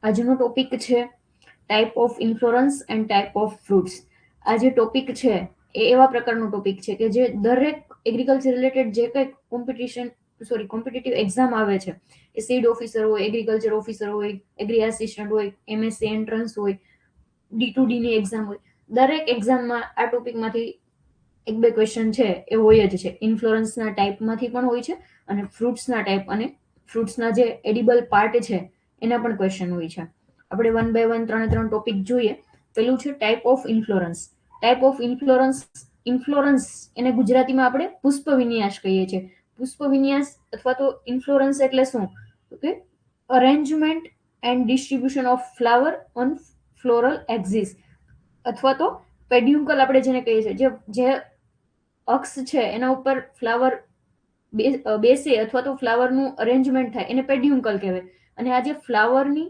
આજનો ટોપિક છે type of inflorescence and type of fruits. આ જે ટોપિક છે એ એવા પ્રકારનો ટોપિક છે કે જે દરેક એગ્રીકલ્ચર રિલેટેડ જે કંઈ કોમ્પિટિટિવ એક્ઝામ આવે છે, એ સીડ ઓફિસર હોય, એગ્રીકલ્ચર ઓફિસર હોય, એગ્રી આસિસ્ટન્ટ હોય, એમએસસી એન્ટ્રન્સ હોય, D2D ની એક્ઝામ હોય, દરેક એક્ઝામમાં આ ટોપિકમાંથી એક બે ક્વેશ્ચન છે એ હોય જ છે. ઇન્ફ્લોરન્સના ટાઈપમાંથી પણ હોય છે અને ફ્રૂટ્સના ટાઈપ અને ફ્રૂટ્સના જે એડિબલ પાર્ટ છે એના પણ ક્વેશ્ચન હોય છે. આપણે વન બાય વન ત્રણે ટોપિક જોઈએ. પેલું છે ટાઈપ ઓફ ઇન્ફ્લોરન્સ. ટાઈપ ઓફ ઇન્ફ્લોરન્સ એને ગુજરાતીમાં આપણે પુષ્પ વિન્યાસ કહીએ છીએ. પુષ્પ વિન્યાસ અથવા તો ઇન્ફ્લોરન્સ એટલે શું? Okay, arrangement and distribution of flower on floral axis, અથવા તો પેડ્યુન્કલ આપણે જેને કહીએ છીએ, જે અક્ષ છે એના ઉપર ફ્લાવર બેસે અથવા તો ફ્લાવરનું અરેન્જમેન્ટ થાય એને પેડ્યુન્કલ કહેવાય. અને આ જે ફ્લાવરની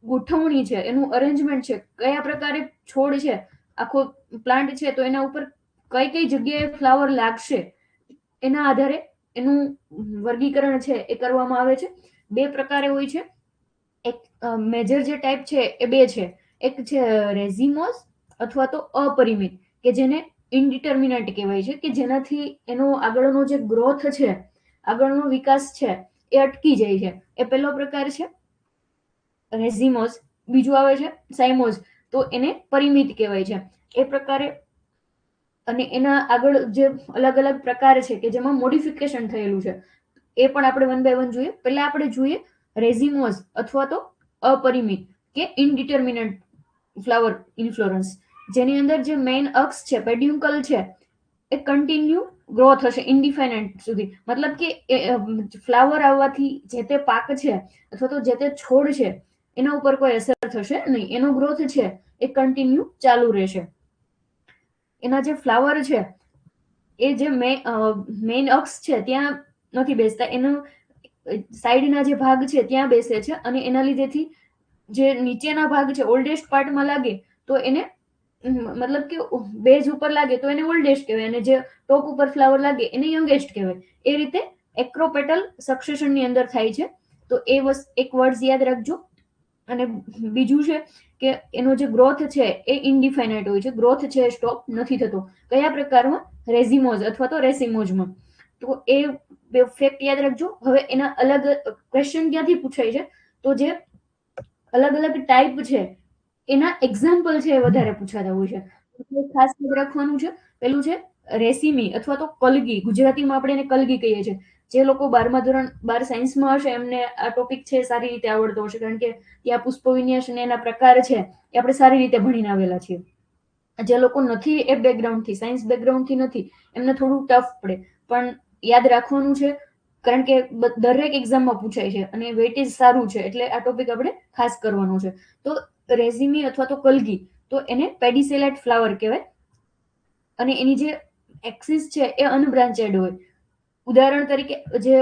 ગોઠવણી છે, એનું અરેન્જમેન્ટ છે, કયા પ્રકારે છોડ છે, આખો પ્લાન્ટ છે, તો એના ઉપર કઈ કઈ જગ્યાએ ફ્લાવર લાગશે એના આધારે એનું વર્ગીકરણ છે એ કરવામાં આવે છે. બે પ્રકારે હોય છે. એક મેજર જે ટાઈપ છે એ બે છે. એક છે રેઝિમોસ અથવા તો અપરિમિત, કે જેને ઇનડિટર્મિનન્ટ કહેવાય છે, કે જેનાથી એનો આગળનો જે ગ્રોથ છે, આગળનો વિકાસ છે એ અટકી જાય છે. એ પહેલો પ્રકાર છે રેઝિમોસ. બીજું આવે છે સાઇમોસ, તો એને પરિમિત કહેવાય છે. એ પ્રકારે અને એના આગળ જે અલગ અલગ પ્રકાર છે કે જેમાં મોડિફિકેશન થયેલું છે, એ પણ આપણે વન બાય વન જોઈએ. પહેલા આપણે જોઈએ રેઝિમોસ અથવા તો અપરિમિત કે ઇનડિટર્મિનન્ટ ફ્લાવર ઇન્ફ્લોરન્સ, જેની અંદર જે મેઇન અક્ષ છે, પેડ્યુન્કલ છે, એ કન્ટિન્યુ ગ્રોથ હશે ઇનડિફાઇનાઇટ સુધી. મતલબ કે ફ્લાવર આવવાથી જે તે પાક છે અથવા તો જે તે છોડ છે એના ઉપર કોઈ અસર થશે નહીં. એનો ગ્રોથ છે એ કન્ટિન્યુ ચાલુ રહેશે. એના જે ફ્લાવર છે એ જે મેઇન અક્ષ છે ત્યાં નથી બેસતા, એનો સાઈડના જે ભાગ છે ત્યાં બેસે છે. અને એના લીધેથી જે નીચેના ભાગ છે ઓલ્ડેસ્ટ પાર્ટમાં લાગે તો એને મતલબ કે બેઝ ઉપર લાગે તો એને ઓલ્ડેસ્ટ કહેવાય, અને જે ટોપ ઉપર ફ્લાવર લાગે એને યંગેસ્ટ કહેવાય. એ રીતે એક્રોપેટલ સક્સેશનની અંદર થાય છે. તો એ એક વર્ડ યાદ રાખજો. અને બીજું છે કે એનો જે ગ્રોથ છે એ ઇનડિફાઇનાઇટ હોય છે. ગ્રોથ છે એ સ્ટોપ નથી થતો. કયા પ્રકારમાં? રેઝિમોઝ અથવા તો રેસિમોઝમાં. તો એ બે ફેક્ટ યાદ રાખજો. હવે એના અલગ ક્વેશ્ચન ક્યાંથી પૂછાય છે? તો જે અલગ અલગ ટાઈપ છે એના એક્ઝામ્પલ છે એ વધારે પૂછાતા હોય છે. ખાસ યાદ રાખવાનું છે. પેલું છે રેસીમી અથવા તો કલગી. ગુજરાતીમાં આપણે એને કલગી કહીએ છીએ. જે લોકો 12મા ધોરણ 12 સાયન્સમાં હશે એમને આ ટોપિક છે સારી રીતે આવડતો હશે, કારણ કે ત્યાં પુષ્પ વિન્યાસ અને એના પ્રકાર છે એ આપણે સારી રીતે ભણીને આવેલા છીએ. જે લોકો નથી એ બેકગ્રાઉન્ડથી, સાયન્સ બેકગ્રાઉન્ડથી નથી, એમને થોડું ટફ પડે, પણ યાદ રાખવાનું છે કારણ કે દરેક એક્ઝામમાં પૂછાય છે અને વેઇટેજ સારું છે, એટલે આ ટોપિક આપણે ખાસ કરવાનો છે. તો રેઝિમી અથવા તો કલગી, તો એને પેડિસેલાઇટ ફ્લાવર કહેવાય. અને એની જે એક્સિસ છે એ અનબ્રાન્ચેડ હોય. ઉદાહરણ તરીકે જે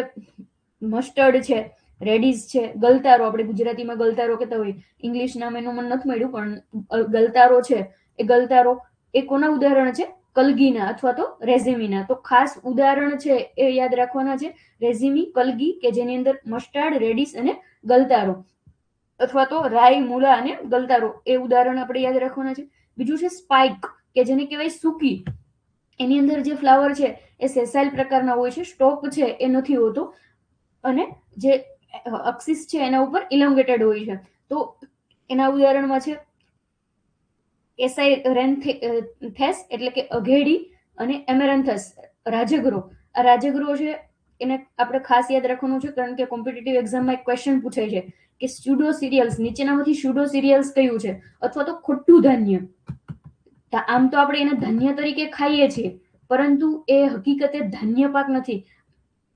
મસ્ટર્ડ છે, રેડિસ છે, ગલતારો, આપણે ગુજરાતીમાં ગલતારો કહેતા હોય, ઇંગ્લિશ નામ એનું મને નથી મળ્યું, પણ ગલતારો છે, એ ગલતારો એ કોના ઉદાહરણ છે? કલગીના અથવા તો રેઝિમીના. તો ખાસ ઉદાહરણ છે એ યાદ રાખવાના છે, રેઝિમી, કલગી, કે જેની અંદર મસ્ટાર્ડ, રેડિસ અને ગલતારો, અથવા તો રાઈ, મૂળા અને ગલતારો, એ ઉદાહરણ આપણે યાદ રાખવાના છે. બીજું છે સ્પાઇક, કે જેને કહેવાય સૂકી. એની અંદર જે ફ્લાવર છે એ સેસાઇલ પ્રકારના હોય છે, સ્ટોક છે એ નથી હોતો, અને જે અક્સિસ છે એના ઉપર ઇલોંગેટેડ હોય છે. તો એના ઉદાહરણમાં છે એસાઇરેન્થેસ એટલે કે અઘેડી, અને એમેરન્થસ રાજગરો. આ રાજગરો છે એને આપણે ખાસ યાદ રાખવાનું છે, કારણ કે કોમ્પિટિટિવ એક્ઝામમાં એક ક્વેશ્ચન પૂછાય છે કે સ્યુડો સિરિયલ્સ, નીચેનામાંથી સ્યુડો સિરિયલ્સ કયું છે? અથવા તો ખોટું ધાન્ય. આમ તો આપણે એને ધાન્ય તરીકે ખાઈએ છીએ, પરંતુ એ હકીકતે ધાન્ય પાક નથી,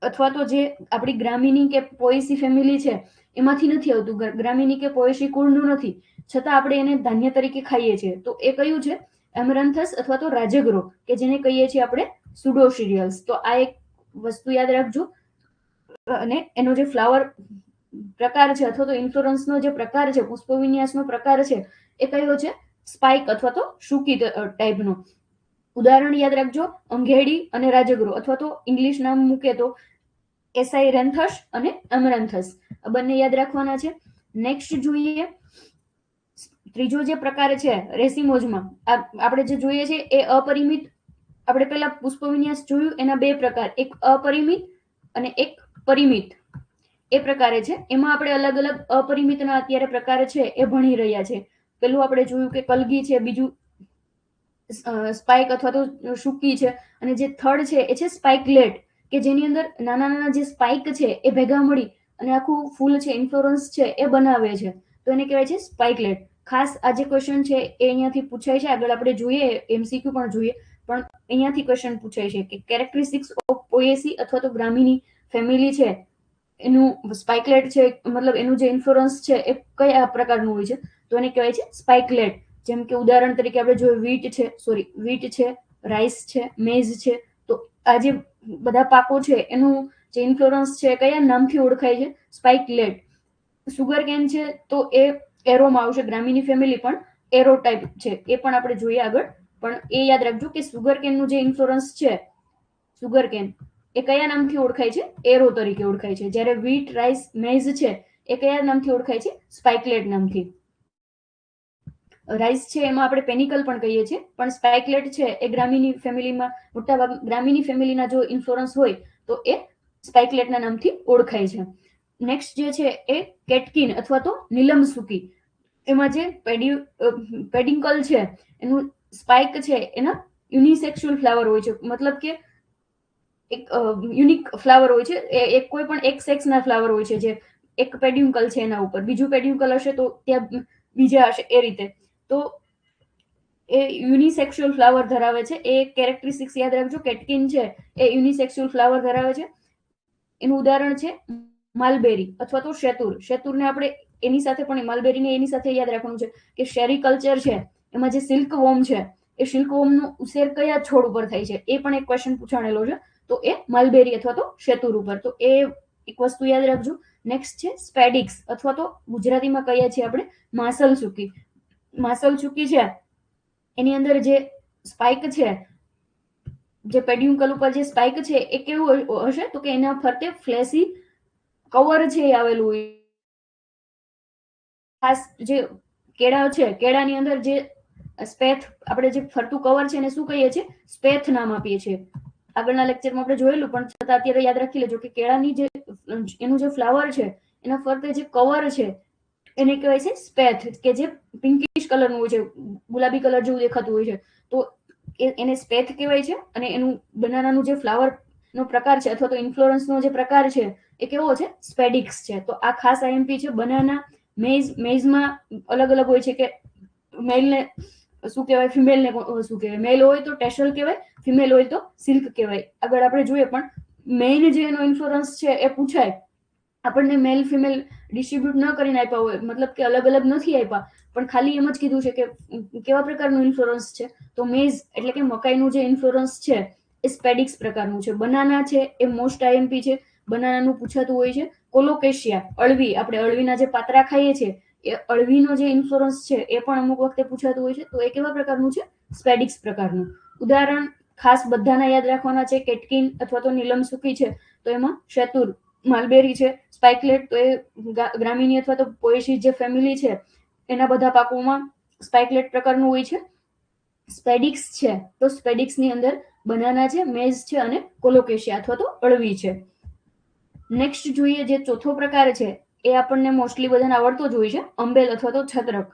અથવા તો જે આપણી ગ્રામીની કે પોએસી ફેમિલી છે એમાંથી નથી આવતું, ગ્રામીની કે પોએસી કુળનું નથી, છતાં આપણે એને ધાન્ય તરીકે ખાઈએ છીએ. તો એ કયું છે? એમરન્થસ અથવા તો રાજગરો, કે જેને કહીએ છીએ આપણે સુડો સિરિયલ્સ. તો આ એક વસ્તુ યાદ રાખજો. અને એનો જે ફ્લાવર પ્રકાર છે અથવા તો ઇન્ફ્લોરન્સનો જે પ્રકાર છે, પુષ્પવિન્યાસનો પ્રકાર છે, એ કયો છે? સ્પાઇક અથવા તો શૂકી ટાઈપનો. ઉદાહરણ યાદ રાખજો, અંઘેડી અને રાજગરો, અથવા તો ઇંગ્લિશ નામ મૂકે તો એસાઇરેન્થસ અને એમરન્થસ. આ બંને યાદ રાખવાના છે. નેક્સ્ટ જોઈએ ત્રીજો જે પ્રકાર છે રેસિમોઝમાં, આપણે જે જોઈએ છે એ અપરિમિત. આપણે પેલા પુષ્પવિન્યાસ જોયું, એના બે પ્રકાર, એક અપરિમિત અને એક પરિમિત એ પ્રકારે છે. એમાં આપણે અલગ અલગ અપરિમિતના અત્યારે પ્રકાર છે એ ભણી રહ્યા છે. પેલું આપણે જોયું કે કલગી છે, બીજું સ્પાઇક અથવા તો સૂકી છે, અને જે થર્ડ છે એ છે સ્પાઇકલેટ, કે જેની અંદર નાના નાના જે સ્પાઇક છે એ ભેગા મળી અને આખું ફૂલ છે, ઇન્ફ્લોરન્સ છે એ બનાવે છે, તો એને કહેવાય છે સ્પાઇકલેટ. ખાસ આ જે ક્વેશ્ચન છે એ અહીંયાથી પૂછાય છે. આગળ આપણે જોઈએ MCQ પણ જોઈએ, પણ અહીંયાથી ક્વેશ્ચન પૂછાય છે કે કેરેક્ટરિસ્ટિક્સ ઓફ પોએસી અથવા તો ગ્રામીની ફેમિલી છે એનું સ્પાઇકલેટ છે, મતલબ એનું જે ઇન્ફ્લોરન્સ છે એ કયા પ્રકારનું હોય છે, તો એને કહેવાય છે સ્પાઇકલેટ. જેમ કે ઉદાહરણ તરીકે આપણે જોઈએ વીટ છે, રાઈસ છે, મેઝ છે, તો આ જે બધા પાકો છે એનું જે ઇન્ફ્લોરન્સ છે કયા નામથી ઓળખાય છે? સ્પાઇકલેટ. સુગર કેન છે તો એ એરોમાં આવશે, ગ્રામીની ફેમિલી પણ એરો ટાઈપ છે, એ પણ આપણે જોઈએ આગળ. પણ એ યાદ રાખજો કે સુગર કેનનું જે ઇન્ફ્લોરન્સ છે, સુગર કેન એ કયા નામથી ઓળખાય છે? એરો તરીકે ઓળખાય છે. જ્યારે વીટ, રાઈસ, મેઝ છે એ કયા નામથી ઓળખાય છે? સ્પાઇકલેટ નામથી. રાઈસ છે એમાં આપણે પેનિકલ પણ કહીએ છીએ, પણ સ્પાઇકલેટ છે એ ગ્રામીની ફેમિલીમાં મોટાભાગ ગ્રામીની ફેમિલીના જો ઇન્ફ્લોરન્સ હોય તો એ સ્પાઇકલેટના નામથી ઓળખાય છે. નેક્સ્ટ જે છે એ કેટકિન અથવા તો નીલમ સુકી. એમાં જે પેડિંકલ છે એનું સ્પાઇક છે એના યુનિસેક્સ્યુઅલ ફ્લાવર હોય છે, મતલબ કે એક યુનિક ફ્લાવર હોય છે, એક કોઈ પણ એક સેક્સ ના ફ્લાવર હોય છે. જે એક પેડ્યુકલ છે એના ઉપર બીજું પેડ્યુકલ હશે તો ત્યાં બીજા હશે, એ રીતે. તો એ યુનિસેક્સ્યુઅલ ફ્લાવર ધરાવે છે. એ કેરેક્ટરિસ્ટિક્સ યાદ રાખજો, કેટકિન છે એ યુનિસેક્સ્યુઅલ ફ્લાવર ધરાવે છે. એનું ઉદાહરણ છે માલબેરી અથવા તો શેતુર. શેતુરને આપણે એની સાથે પણ, માલબેરીને એની સાથે યાદ રાખવાનું છે કે સેરીકલ્ચર છે એમાં જે સિલ્ક વોર્મ છે એ સિલ્ક વોર્મનો ઉછેર કયા છોડ ઉપર થાય છે, એ પણ એક ક્વેશ્ચન પૂછાણેલો છે, તો એ મલબેરી અથવા તો શેતુર ઉપર. તો એ એક વસ્તુ યાદ રાખજો. નેક્સ્ટ છે સ્પેડિક્સ અથવા તો ગુજરાતીમાં કહીએ છીએ આપણે માસલ ચૂકી. માસલ ચૂકી છે એની અંદર જે સ્પાઇક છે, જે પેડ્યુકલ ઉપર જે સ્પાઇક છે એ કેવું હશે? તો કે એના ફરતે ફ્લેસી કવર છે એ આવેલું હોય. ખાસ જે કેળા છે, કેળાની અંદર જે સ્પેથ, આપણે જે ફરતું કવર છે એને શું કહીએ છીએ? સ્પેથ નામ આપીએ છીએ. આગળના લેક્ચરમાં આપણે જોયેલું, પણ છતાં અત્યારે યાદ રાખી લેજો કે કેળાની જે એનું જે ફ્લાવર છે એના ફરતે જે કવર છે એને કહેવાય છે સ્પેથ, કે જે પિંકિશ કલરનું હોય છે, ગુલાબી કલર જેવું દેખાતું હોય છે, તો એને સ્પેથ કહેવાય છે. અને એનું બનાનાનું જે ફ્લાવર નો પ્રકાર છે અથવા તો ઇન્ફ્લોરન્સનો જે પ્રકાર છે એ કેવો છે? સ્પેડિક્સ છે. તો આ ખાસ આઈએમપી છે. બનાના, મેઝમાં અલગ અલગ હોય છે, કે મેલને શું કહેવાય, ફિમેલને શું કહેવાય. મેલ હોય તો ટેશલ કહેવાય, ફિમેલ હોય તો સિલ્ક કહેવાય. આગળ આપણે જોઈએ, પણ મેઇન જે એનો ઇન્ફ્લોરન્સ છે એ પૂછાય, આપણને મેલ ફિમેલ ડિસ્ટ્રીબ્યુટ ન કરીને આપ્યા હોય, મતલબ કે અલગ અલગ નથી આપ્યા, પણ ખાલી એમ જ કીધું છે કે કેવા પ્રકારનું ઇન્ફ્લોરન્સ છે, તો મેઝ એટલે કે મકાઈનું જે ઇન્ફ્લોરન્સ છે એ સ્પેડિક્સ પ્રકારનું છે. બનાના છે એ મોસ્ટ આઈએમપી છે, બનાનાનું પૂછાતું હોય છે. કોલોકેશિયા, અળવી, આપણે અળવીના જે પાત્રા ખાઈએ છીએ એ અળવીનો જે ઇન્ફ્લોરન્સ છે એ પણ અમુક વખતે પૂછાતું હોય છે, તો એ કેવા પ્રકારનું છે? સ્પેડિક્સ પ્રકારનું. ઉદાહરણ ખાસ બધાના યાદ રાખવાના છે. કેટકિન અથવા તો નીલમ સુકી છે તો એમાં શેતુર, માલબેરી છે, સ્પાઇકલેટ તો એ ગ્રામીની અથવા તો પોએસી જે ફેમિલી છે એના બધા પાકોમાં સ્પાઇકલેટ પ્રકારનું હોય છે. સ્પેડિક્સ છે તો સ્પેડિક્સની અંદર બનાના છે, મેઝ છે અને કોલોકેશિયા અથવા તો અળવી છે. નેક્સ્ટ જોઈએ, જે ચોથો પ્રકાર છે એ આપણને મોસ્ટલી બધાને આવડતો જ હોય છે, અંબેલ અથવા તો છત્રક.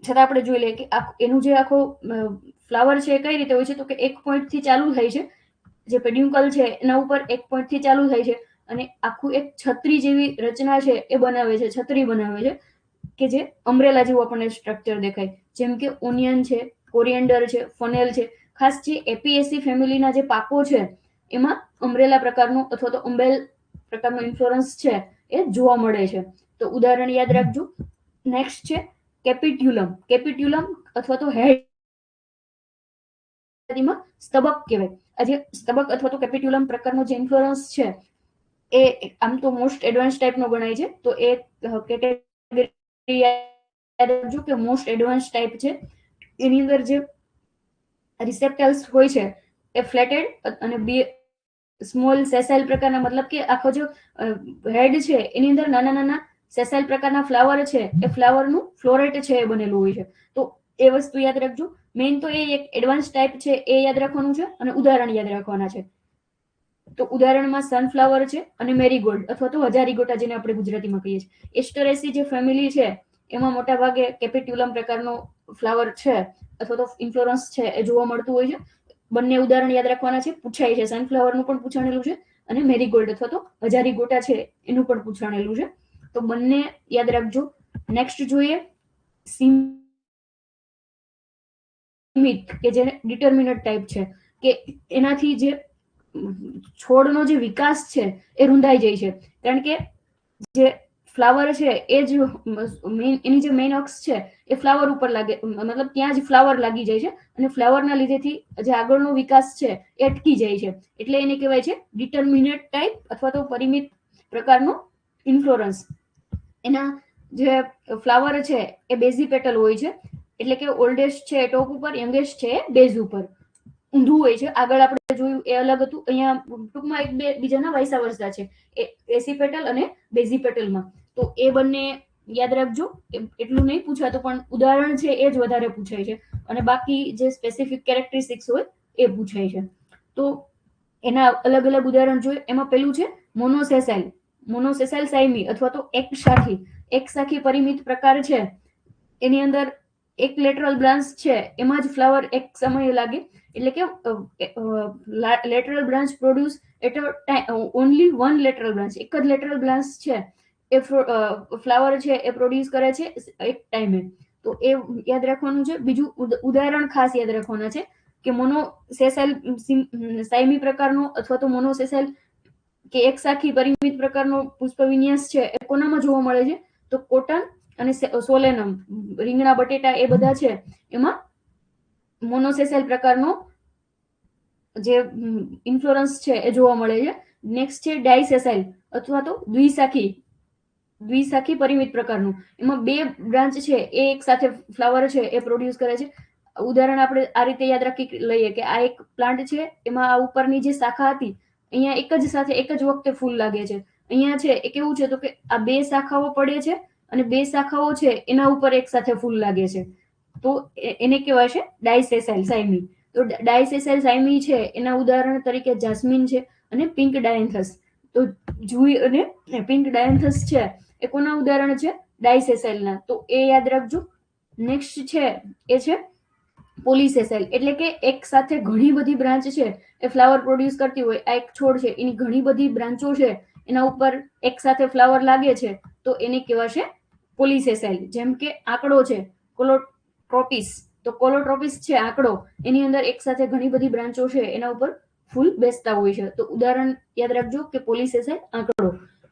છતાં આપણે જોઈ લઈએ કે એનું જે આખો ફ્લાવર છે એ કઈ રીતે હોય છે, તો કે એક પોઈન્ટ થી ચાલુ થાય છે. જે પેડ્યુકલ છે એના ઉપર એક પોઈન્ટ થી ચાલુ થાય છે અને આખું એક છત્રી જેવી રચના છે એ બનાવે છે, છત્રી બનાવે છે, કે જે અમ્બ્રેલા જેવું આપણને સ્ટ્રક્ચર દેખાય. જેમ કે ઓનિયન છે, કોરિએન્ડર છે, ફનેલ છે. ખાસ જે એપીએસસી ફેમિલીના જે પાકો છે એમાં અમ્બ્રેલા પ્રકારનું અથવા તો અંબેલ પ્રકારનું ઇન્ફ્લોરન્સ છે એ જોવા મળે છે. તો ઉદાહરણ યાદ રાખજો. નેક્સ્ટ છે કેપિટ્યુલમ. કેપિટ્યુલમ અથવા તો હેડ સ્તબક કહેવાય. આ જે સ્તબક અથવા તો કેપિટ્યુલમ પ્રકારનો જે ઇન્ફ્લોરન્સ છે એ આમ તો મોસ્ટ એડવાન્સ ટાઈપનો ગણાય છે. તો એ કેટેગરી યાદ રાખજો કે મોસ્ટ એડવાન્સ ટાઈપ છે. એની અંદર જે રિસેપ્ટલ્સ હોય છે એ ફ્લેટેડ અને બે સ્મોલ સેસાઇલ પ્રકારના, મતલબ કે આખો જો હેડ છે એની અંદર નાના નાના સેસાઇલ પ્રકારના ફ્લાવર છે એ ફ્લાવરનું ફ્લોરેટ છે એ બનેલું હોય છે. તો એ વસ્તુ યાદ રાખજો. મેઇન તો એ એક એડવાન્સ ટાઈપ છે એ યાદ રાખવાનું છે અને ઉદાહરણ યાદ રાખવાના છે. તો ઉદાહરણમાં સનફ્લાવર છે અને મેરીગોલ્ડ અથવા તો હજારીગોટા જેને આપણે ગુજરાતીમાં કહીએ છીએ. એસ્ટરેસી જે ફેમિલી છે એમાં મોટા ભાગે કેપિટ્યુલમ પ્રકારનો ફ્લાવર છે અથવા તો ઇન્ફ્લોરન્સ છે એ જોવા મળતું હોય છે. બંને ઉદાહરણ યાદ રાખવાના છે. પૂછાય છે, સનફ્લાવરનું પણ પૂછાણેલું છે અને મેરીગોલ્ડ અથવા તો હજારીગોટા છે એનું પણ પૂછાણેલું છે. તો બંને યાદ રાખજો. નેક્સ્ટ જોઈએ સીમિત, કે જે ડિટર્મિનેટ ટાઈપ છે, કે એનાથી જે છોડનો જે વિકાસ છે એ રૂંધાઈ જાય છે. કારણ કે જે ફ્લાવર છે એ જ એની જે મેઇન અક્ષ છે એ ફ્લાવર ઉપર લાગે, મતલબ ત્યાં જ ફ્લાવર લાગી જાય છે અને ફ્લાવરના લીધેથી જે આગળનો વિકાસ છે એ અટકી જાય છે. એટલે એને કહેવાય છે ડિટર્મિનેટ ટાઈપ અથવા તો પરિમિત પ્રકારનો ઇન્ફ્લોરન્સ. એના જે ફ્લાવર છે એ બેઝીપેટલ હોય છે, એટલે કે ઓલ્ડેસ્ટ છે ટોપ ઉપર, યંગેસ્ટ છે બેઝ ઉપર ઊંધું હોય છે. આગળ આપણે જોયું એ અલગ હતું. અહીંયા ટૂંકમાં એક બે બીજાના વાયસા વર્સા છે એસીપેટલ અને બેઝીપેટલમાં. તો એ બંને યાદ રાખજો. એટલું નહીં પૂછાતું પણ ઉદાહરણ છે એ જ વધારે પૂછાય છે અને બાકી જે સ્પેસિફિક કેરેક્ટરિસ્ટિક્સ હોય એ પૂછાય છે. તો એના અલગ અલગ ઉદાહરણ જોઈએ. એમાં પેલું છે મોનોસેસાઇલ. મોનોસેસાઇલ સાયમી અથવા તો એક શાખી પરિમિત પ્રકાર છે. એની અંદર એક લેટરલ બ્રાન્ચ છે એમાં જ ફ્લાવર એક સમયે લાગે. એટલે કે lateral branch produce at only one lateral branch, એક જ લેટરલ બ્રાન્ચ છે એ ફ્લાવર છે એ પ્રોડ્યુસ કરે છે એક ટાઈમે. તો એ યાદ રાખવાનું છે. બીજું ઉદાહરણ ખાસ યાદ રાખવાના છે કે મોનોસેસાઇલ સાયમી પ્રકારનો અથવા તો મોનોસેસાઇલ કે એક શાખી પરિમિત પ્રકારનો પુષ્પ વિન્યાસ છે એ કોનામાં જોવા મળે છે? તો કોટન અને સોલેનમ, રીંગણા બટેટા એ બધા છે એમાં મોનોસેસાઇલ પ્રકારનો જે ઇન્ફ્લોરન્સ છે એ જોવા મળે છે. નેક્સ્ટ છે ડાયસેસાઇલ અથવા તો દ્વિશાખી પરિમિત પ્રકારનું. એમાં બે બ્રાન્ચ છે એ એક સાથે ફ્લાવર છે એ પ્રોડ્યુસ કરે છે. ઉદાહરણ આપણે આ રીતે યાદ રાખી લઈએ કે આ એક પ્લાન્ટ છે, એમાં આ ઉપરની જે શાખા હતી અહીંયા એક જ સાથે એક જ વખતે ફૂલ લાગે છે. અહીંયા છે એ કેવું છે તો કે આ બે શાખાઓ પડે છે અને બે શાખાઓ છે એના ઉપર એક સાથે ફૂલ લાગે છે. તો એને કહેવાય છે ડાયસેસાઇલ સાયમી. તો ડાયસેસાઇલ સાયમી છે એના ઉદાહરણ તરીકે જાસ્મિન છે અને પિંક ડાયન્થસ. તો જુઈ અને પિંક ડાયન્થસ છે એ કોના ઉદાહરણ છે? ડાયસેસાઇલના. તો એ યાદ રાખજો. નેક્સ્ટ છે એ છે પોલીસેસાઇલ, એટલે કે એક સાથે ઘણી બધી બ્રાન્ચ છે એ ફ્લાવર પ્રોડ્યુસ કરતી હોય. આ એક છોડ છે એની ઘણી બધી બ્રાન્ચો છે, એના ઉપર એક સાથે ફ્લાવર લાગે છે તો એને કહેવાશે પોલીસેસાઇલ. જેમ કે આંકડો છે કોલોટ્રોપિસ. તો કોલોટ્રોપિસ છે આંકડો, એની અંદર એક સાથે ઘણી બધી બ્રાન્ચો છે એના ઉપર ફૂલ બેસતા હોય છે. તો ઉદાહરણ યાદ રાખજો કે પોલીસેસાઇલ આંકડો.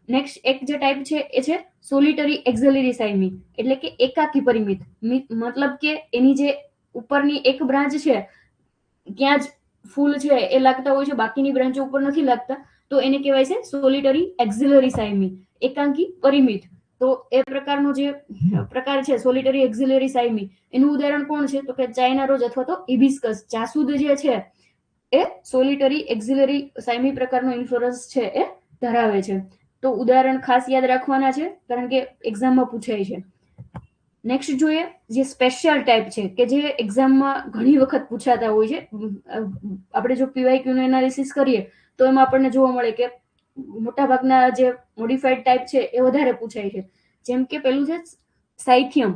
નેક્સ્ટ એક જે ટાઈપ છે એ છે સોલિટરી એક્ઝિલરી સાયમી, એટલે કે એકાકી પરિમિત. મતલબ કે એની જે ઉપરની એક બ્રાન્ચ છે ત્યાં જ ફૂલ છે એ લાગતા હોય છે, બાકીની બ્રાન્ચો ઉપર નથી લાગતા. તો એને કહેવાય છે સોલિટરી એક્ઝિલરી સાયમી, એકાંકી પરિમિત. તો એ પ્રકારનો જે પ્રકાર છે સોલિટરી એક્ઝિલરી સાયમી, એનું ઉદાહરણ કોણ છે તો કે ચાઇના રોજ અથવા તો હિબિસ્કસ. જાસૂદ જે છે એ સોલિટરી એક્ઝિલરી સાયમી પ્રકારનો ઇન્ફ્લોરન્સ છે એ ધરાવે છે. તો ઉદાહરણ ખાસ યાદ રાખવાના છે કારણ કે એક્ઝામમાં પૂછાય છે. નેક્સ્ટ જોઈએ જે સ્પેશિયલ ટાઈપ છે કે જે એક્ઝામમાં ઘણી વખત પૂછાતા હોય છે. આપણે જો પીવાયક્યુ નું એનાલિસિસ કરીએ તો એમાં આપણને જોવા મળે કે મોટાભાગના જે મોડિફાઈડ ટાઈપ છે એ વધારે પૂછાય છે. જેમ કે પેલું છે સાયથિયમ,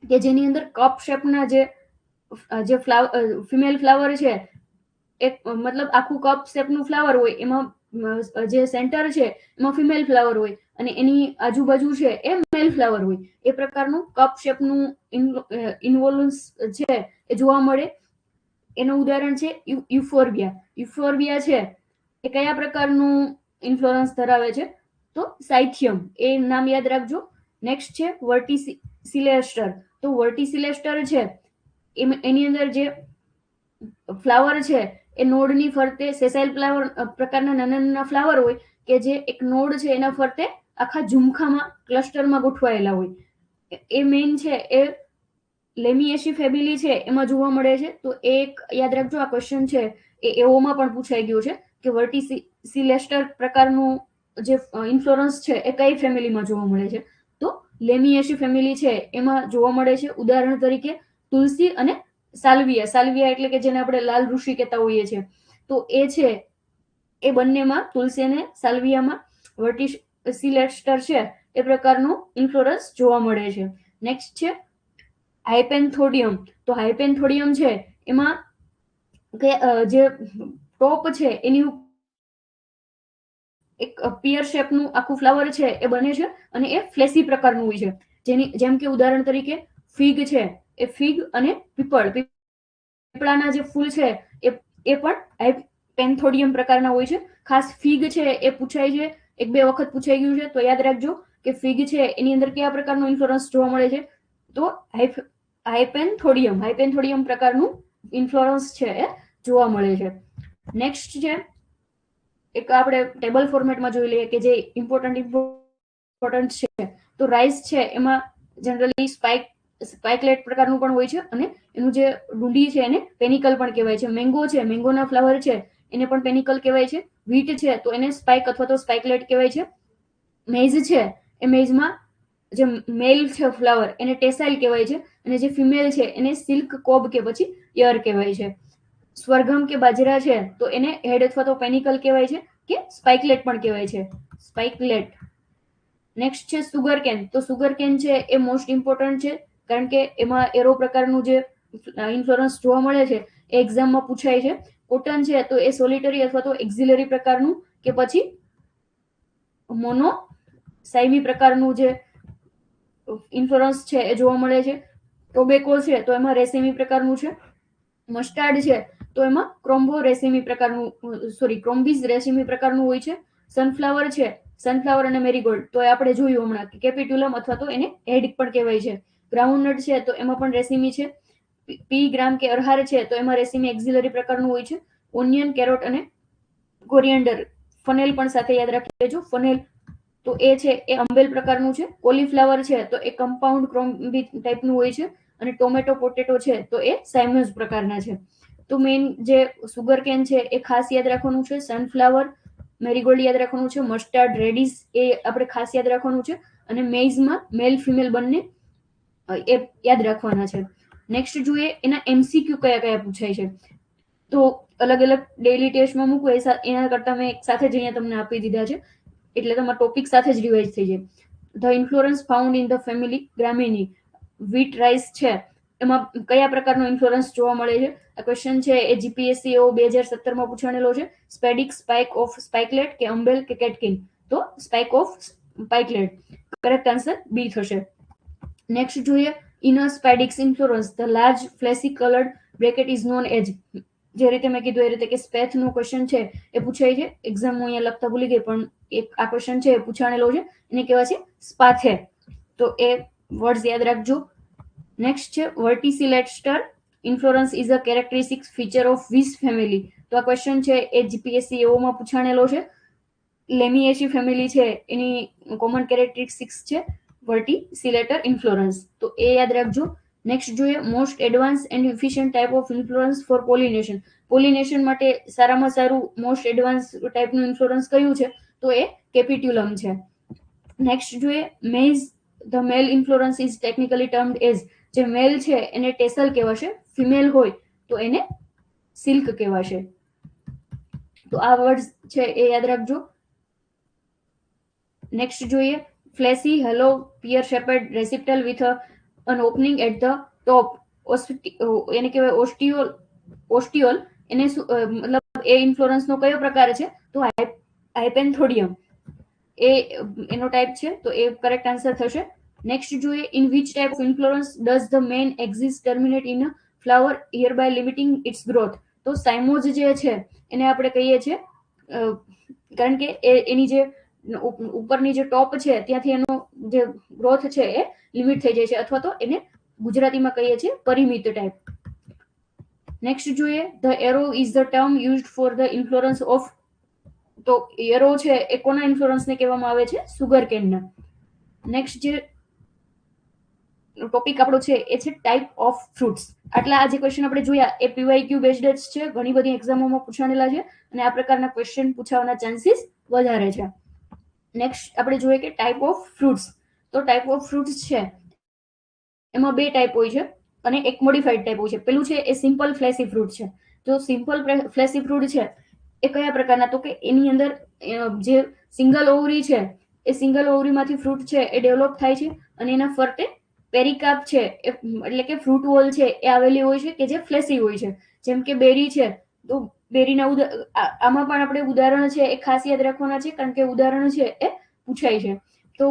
કે જેની અંદર કપ શેપના જે ફિમેલ ફ્લાવર છે એક મતલબ આખું કપ શેપનું ફ્લાવર હોય, એમાં જે સેન્ટર છે એમાં ફિમેલ ફ્લાવર હોય અને એની આજુબાજુ છે એ મેલ ફ્લાવર હોય. એ પ્રકારનું કપ શેપનું ઇન્વોલ્યુન્સ છે એ જોવા મળે. એનું ઉદાહરણ છે યુફોર્બિયા. યુફોર્બિયા છે એ કયા પ્રકારનું ઇન્ફ્લુઅન્સ ધરાવે છે? તો સાયથિયમ. એ નામ યાદ રાખજો. નેક્સ્ટ છે વર્ટિસિલેસ્ટર. તો વર્ટિસિલેસ્ટર છે એની અંદર જે ફ્લાવર છે એ નોડની ફરતે સેસાઇલ ફ્લાવર પ્રકારના નાના નાના ફ્લાવર હોય કે જે એક નોડ છે એના ફરતે આખા ઝુમખામાં ક્લસ્ટરમાં ગોઠવાયેલા હોય. એ મેઇન છે એ લેમિએશી ફેમિલી છે એમાં જોવા મળે છે. તો એક યાદ રાખજો, આ ક્વેશ્ચન છે એ એઓમાં પણ પૂછાઈ ગયો છે કે વર્ટિસિલેસ્ટર પ્રકારનું જે ઇન્ફ્લોરન્સ છે એ કઈ ફેમિલીમાં જોવા મળે છે? લેમિએશી ફેમિલી છે એમાં જોવા મળે છે. ઉદાહરણ તરીકે તુલસી અને સાલ્વિયા. સાલ્વિયા એટલે કે જેને આપણે લાલ ઋષિ કહેતા હોઈએ છીએ. તો એ છે એ બંનેમાં, તુલસી અને સાલ્વિયામાં વર્ટિસિલેસ્ટર છે એ પ્રકારનું ઇન્ફ્લોરન્સ જોવા મળે છે. નેક્સ્ટ છે હાઇપેન્થોડિયમ. તો હાઇપેન્થોડિયમ છે એમાં જે ટોપ છે એની એક પિયર શેપનું આખું ફ્લાવર છે એ બને છે અને એ ફ્લેસી પ્રકારનું હોય છે. જેમ કે ઉદાહરણ તરીકે ફિગ છે, એ ફિગ અને પીપળાના જે ફૂલ છે એ પણ હાઇપેન્થોડિયમ પ્રકારના હોય છે. ખાસ ફિગ છે એ પૂછાય છે, 1-2 વખત પૂછાઈ ગયું છે, તો યાદ રાખજો કે ફિગ છે એની અંદર કયા પ્રકારનું ઇન્ફ્લોરન્સ જોવા મળે છે, તો હાઇપેન્થોડિયમ પ્રકારનું ઇન્ફ્લોરન્સ છે એ જોવા મળે છે. નેક્સ્ટ છે એક આપણે ટેબલ ફોર્મેટમાં જોઈ લઈએ કે જે ઇમ્પોર્ટન્ટ છે. તો રાઈસ છે એમાં જનરલી સ્પાઇકલેટ પ્રકારનું પણ હોય છે અને એનું જે ડુંડી છે એને પેનિકલ પણ કહેવાય છે. મેંગો છે, મેંગોના ફ્લાવર છે એને પણ પેનિકલ કહેવાય છે. વ્હીટ છે તો એને સ્પાઇક અથવા તો સ્પાઇકલેટ કહેવાય છે. મેઇઝ છે એ મેઇઝમાં જે મેલ છે ફ્લાવર એને ટેસાઇલ કહેવાય છે અને જે ફિમેલ છે એને સિલ્ક કોબ કે પછી યર કહેવાય છે. સ્વર્ગમ કે બાજરા છે તો એને હેડ અથવા તો પેનિકલ કહેવાય છે કે સ્પાઇકલેટ પણ કહેવાય છે, સ્પાઇકલેટ. નેક્સ્ટ છે સુગર કેન. તો સુગર કેન છે એ મોસ્ટ ઇમ્પોર્ટન્ટ છે કારણ કે એમાં એરો પ્રકારનું જે ઇન્ફ્લોરન્સ જોવા મળે છે એ એક્ઝામમાં પૂછાય છે. કોટન છે તો એ સોલિટરી અથવા તો એક્ઝિલરી પ્રકારનું કે પછી મોનો સાઇમી પ્રકારનું જે ઇન્ફ્લોરન્સ છે એ જોવા મળે છે. ટોબેકો છે તો એમાં રેસિમી પ્રકારનું છે. મસ્ટાર્ડ છે તો એમાં ક્રોમ્બીઝ રેસિમી પ્રકારનું હોય છે. સનફ્લાવર છે, સનફ્લાવર અને મેરીગોલ્ડ તો એ આપણે જોયું હમણાં કે કેપિટ્યુલમ અથવા તો એને હેડ પણ કહેવાય છે. ગ્રાઉન્ડનટ છે તો એમાં પણ રેસિમી છે. પી ગ્રામ કે અરહાર છે તો એમાં રેસિમી એક્ઝિલરી પ્રકારનું હોય છે. ઓનિયન, કેરોટ અને કોરિએન્ડર, ફનેલ પણ સાથે યાદ રાખી લેજો. ફનેલ તો એ છે એ અંબેલ પ્રકારનું છે. કોલીફ્લાવર છે તો એ કમ્પાઉન્ડ ક્રોમ્બી ટાઈપનું હોય છે અને ટોમેટો પોટેટો છે તો એ સાઇમસ પ્રકારના છે. તો મેઇન જે સુગર કેન છે એ ખાસ યાદ રાખવાનું છે. સનફ્લાવર, મેરીગોલ્ડ યાદ રાખવાનું છે. મસ્ટાર્ડ, રેડિસ એ આપણે ખાસ યાદ રાખવાનું છે અને મેઇઝમાં મેલ ફિમેલ બંને એ યાદ રાખવાના છે. નેક્સ્ટ જોઈએ એના MCQ કયા કયા પૂછાય છે. તો અલગ અલગ ડેઈલી ટેસ્ટમાં મૂકવું એના કરતા મેં એક સાથે જ અહીંયા તમને આપી દીધા છે એટલે તમારા ટોપિક સાથે જ રિવાઇઝ થઈ જાય. The inflorescence found in the family Gramineae. Wheat rice છે એમાં કયા પ્રકારનો ઇન્ફ્લોરન્સ જોવા મળે છે. આ ક્વેશ્ચન છે એ જીપીએસસી 2017માં પૂછાણેલો છે. સ્પેડિક, સ્પાઇક ઓફ સ્પાઇકલેટ કે અંબેલ કે કેટકિન. તો spike of spikelet. Correct answer B થશે. નેક્સ્ટ જોઈએ inner spadix inflorescence. The large fleshy coloured bract is known as. જે રીતે મેં કીધું એ રીતે કે સ્પેથ નો ક્વેશ્ચન છે એ પૂછાય છે. એક્ઝામ હું અહીંયા લખતા ભૂલી ગઈ પણ એક આ ક્વેશ્ચન છે એ પૂછાણેલો છે. એને કહેવાય છે સ્પાથે. તો એ વર્ડ્સ યાદ રાખજો. નેક્સ્ટ છે verticillaster inflorescence is a characteristic feature of which family. તો આ ક્વેશ્ચન છે એ જીપીએસસી એઓમાં પૂછાણેલો છે. લેમિએશી ફેમિલી છે એની કોમન કેરેક્ટરિસ્ટિક્સ છે વર્ટિસિલેટર ઇન્ફ્લોરન્સ. તો એ યાદ રાખજો. નેક્સ્ટ જોઈએ most advance and efficient type of inflorescence for pollination. Pollination માટે સારામાં સારું મોસ્ટ એડવાન્સ ટાઈપનું ઇન્ફ્લુઅન્સ કયું છે, તો એ કેપિટ્યુલમ છે. નેક્સ્ટ જોઈએ maize. The male inflorescence is technically termed as. જે મેલ છે એને ટેસલ કહેવાશે, ફિમેલ હોય તો એને સિલ્ક કહેવાશે. તો આ વર્ડ્સ છે એ યાદ રાખજો. નેક્સ્ટ જોઈએ ફ્લેસી હેલો પિયર શેપેડ રેસિપ્ટલ with an opening at the top. એને કહેવાય ઓસ્ટિયોલ. એને મતલબ એ ઇન્ફ્લોરન્સ નો કયો પ્રકાર છે, તો હાઇપેન્થોડિયમ એ એનો ટાઈપ છે. તો એ કરેક્ટ આન્સર થશે. નેક્સ્ટ જોઈએ in which type of inflorescence does the main axis terminate in a flower hereby limiting its growth. તો સાઇમોઝ જે છે એને આપણે કહીએ છીએ કારણ કે એની જે ઉપરની જે ટોપ છે ત્યાંથી એનો જે ગ્રોથ છે એ લિમિટ થઈ જાય છે અથવા તો એને ગુજરાતીમાં કહીએ છીએ પરિમિત ટાઈપ. નેક્સ્ટ જોઈએ the arrow is the term used for the inflorescence of. તો એરો છે એ કોના ઇન્ફ્લોરન્સને કહેવામાં આવે છે, સુગર કેનના. નેક્સ્ટ જે ટોપિક આપણો છે એ છે ટાઈપ ઓફ ફ્રૂટ્સ. આટલા આ જે ક્વેશ્ચન આપણે જોયા એ પીવાયક્યુ બેઝડ જ છે. ઘણી બધી એક્ઝામોમાં પૂછાણેલા છે અને આ પ્રકારના ક્વેશ્ચન પૂછાવાના ચાન્સીસ વધારે છે. નેક્સ્ટ આપણે જોઈએ કે ટાઈપ ઓફ ફ્રૂટ્સ. તો ટાઈપ ઓફ ફ્રૂટ્સ છે એમાં 2 ટાઈપ હોય છે અને એક મોડિફાઈડ ટાઈપ હોય છે. પેલું છે એ સિમ્પલ ફ્લેસી ફ્રૂટ છે. જો સિમ્પલ ફ્લેસી ફ્રૂટ છે એ કયા પ્રકારના, તો કે એની અંદર જે સિંગલ ઓવરી છે એ સિંગલ ઓવરીમાંથી ફ્રૂટ છે એ ડેવલપ થાય છે અને એના ફરતે પેરિકાપ છે એટલે કે ફ્રૂટ વોલ છે એ આવેલી હોય છે કે જે ફ્લેસી હોય છે. જેમ કે બેરી છે તો બેરીના આમાં પણ આપણે ઉદાહરણ છે એ ખાસ યાદ રાખવાના છે, કારણ કે ઉદાહરણ છે એ પૂછાય છે. તો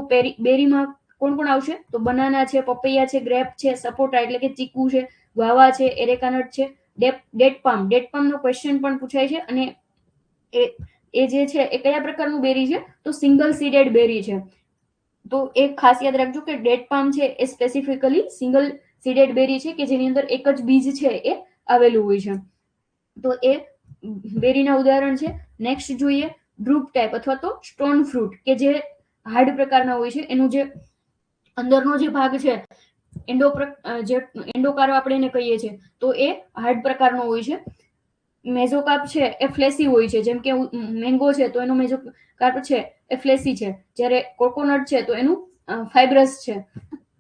બેરીમાં કોણ કોણ આવશે, તો બનાના છે, પપૈયા છે, ગ્રેપ છે, સપોટા એટલે કે ચીકુ છે, ગુઆવા છે, એરેકાનટ છે, ડેટ પામ નો ક્વેશ્ચન પણ પૂછાય છે. અને એ જે છે એ કયા પ્રકારનું બેરી છે, તો સિંગલ સીડેડ બેરી છે. તો એ ખાસ યાદ રાખજો કે ડેટ પામ છે એ સ્પેસિફિકલી સિંગલ સીડેડ બેરી છે કે જેની અંદર એક જ બીજ છે એ આવેલું હોય છે. તો એ બેરીના ઉદાહરણ છે. નેક્સ્ટ જોઈએ ડ્રુપ ટાઈપ અથવા તો સ્ટોન ફ્રૂટ કે જે હાર્ડ પ્રકારના હોય છે. એનું જે અંદરનો જે ભાગ છે એન્ડોકાર્પ આપણે એને કહીએ છીએ, તો એ હાર્ડ પ્રકારનો હોય છે. મેઝોકાર્પ છે એ ફ્લેસી હોય છે. જેમ કે મેંગો છે તો એનો મેઝોકાર્પ છે એ ફ્લેસી છે, જ્યારે કોકોનટ છે તો એનું ફાઇબ્રસ છે.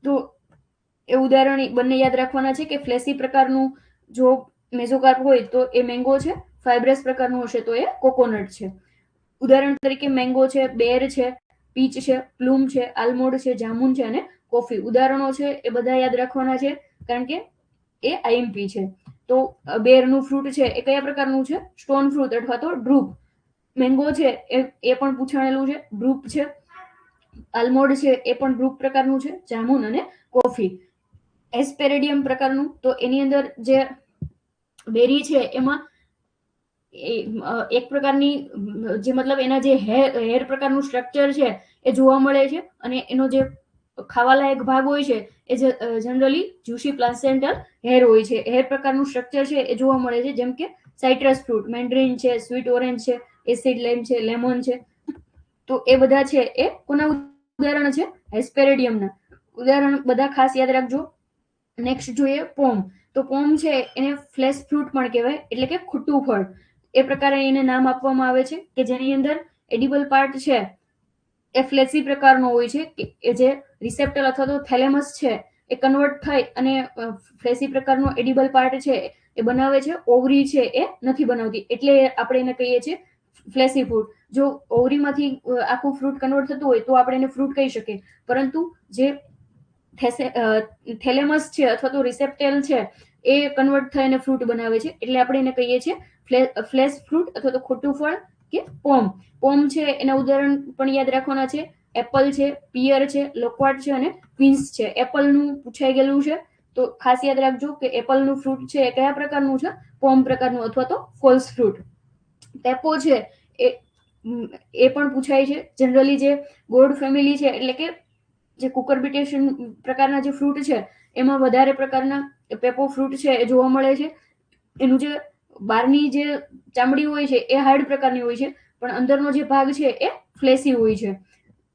તો એ ઉદાહરણ બંને યાદ રાખવાના છે કે ફ્લેસી પ્રકારનું જો મેઝોકાર્પ હોય તો એ મેંગો છે, ફાઇબ્રસ પ્રકારનું હશે તો એ કોકોનટ છે. ઉદાહરણ તરીકે મેંગો છે, બેર છે, પીચ છે, પ્લૂમ છે, આલમોન્ડ છે, જામુન છે અને કોફી. ઉદાહરણો છે એ બધા યાદ રાખવાના છે કારણ કે એ આઈએમપી છે. તો બેરનું ફ્રૂટ છે એ કયા પ્રકારનું છે, સ્ટોન ફ્રૂટ અથવા તો ડ્રુપ. મેંગો છે એ પણ પૂછાણેલું છે, ડ્રુપ છે. આલમોન્ડ છે એ પણ ડ્રુપ પ્રકારનું છે. જામુન અને કોફી એસ્પેરેડિયમ પ્રકારનું, તો એની અંદર જે બેરી છે એમાં એક પ્રકારની જે મતલબ એના જે હેર પ્રકારનું સ્ટ્રક્ચર છે એ જોવા મળે છે અને એનો જે ખાવાલાયક ભાગ હોય છે એ જનરલી જ્યુસી પ્લાસેન્ટલ હેર હોય છે. હેર પ્રકારનું સ્ટ્રક્ચર છે એ જોવા મળે છે. જેમ કે સાઇટ્રસ ફ્રૂટ, મેન્ડરીન છે, સ્વીટ ઓરેન્જ છે, એસિડ લાઇમ છે, લેમન છે. તો એ બધા છે એ કોના ઉદાહરણ છે, હેસ્પેરેડિયમના ઉદાહરણ બધા ખાસ યાદ રાખજો. નેક્સ્ટ જોઈએ પોમ. તો પોમ છે એને ફ્લેશ ફ્રૂટ પણ કહેવાય એટલે કે ખુટ્ટું ફળ. એ પ્રકારે એને નામ આપવામાં આવે છે કે જેની અંદર એડિબલ પાર્ટ છે એ ફ્લેસી પ્રકારનો હોય છે કે જે રિસેપ્ટર અથવા તો થેલેમસ છે એ કન્વર્ટ થઈ અને ફ્લેસી પ્રકારનો એડિબલ પાર્ટ છે એ બનાવે છે. ઓવરી છે એ નથી બનાવતી, એટલે આપણે એને કહીએ છીએ ફ્લેસી ફ્રૂટ. જો ઓવરીમાંથી આખું ફ્રૂટ કન્વર્ટ થતું હોય તો આપણે એને ફ્રૂટ કહી શકીએ, પરંતુ જે થેલેમસ છે અથવા તો રિસેપ્ટેલ છે એ કન્વર્ટ થઈને ફ્રૂટ બનાવે છે, એટલે આપણે એને કહીએ છીએ ફ્લેશ ફ્રૂટ અથવા તો ખોટું ફળ કે પોમ. પોમ છે એના ઉદાહરણ પણ યાદ રાખવાના છે. એપલ છે, પિયર છે, લોકવાટ છે અને ક્વીન્સ છે. એપલનું પૂછાઈ ગયેલું છે તો ખાસ યાદ રાખજો કે એપલનું ફ્રૂટ છે એ કયા પ્રકારનું છે, પોમ પ્રકારનું અથવા તો ફોલ્સ ફ્રૂટ. ટેપો છે એ પણ પૂછાય છે. જનરલી જે ગોડ ફેમિલી છે એટલે કે જે કુકરબિટેશન પ્રકારના જે ફ્રૂટ છે એમાં વધારે પ્રકારના પેપો ફ્રૂટ છે એ જોવા મળે છે. એનું જે બહારની જે ચામડી હોય છે એ હાર્ડ પ્રકારની હોય છે, પણ અંદરનો જે ભાગ છે એ ફ્લેસી હોય છે.